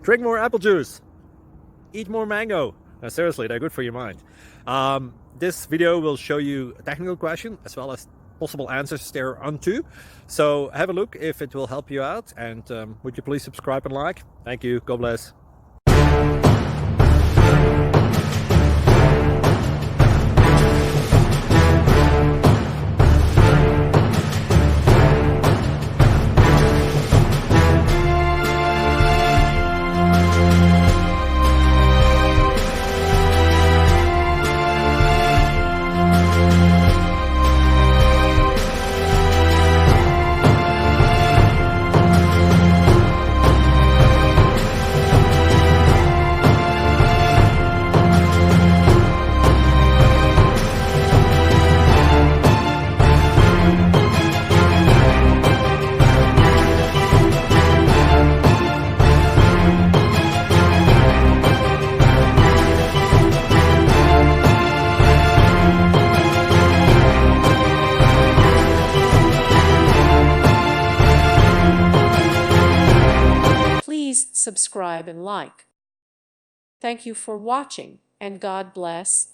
Drink more apple juice. Eat more mango. No, seriously, they're good for your mind. This video will show you a technical question as well as possible answers thereunto. So have a look if it will help you out, and would you please subscribe and like? Thank you. God bless. Please subscribe and like. Thank you for watching, and God bless.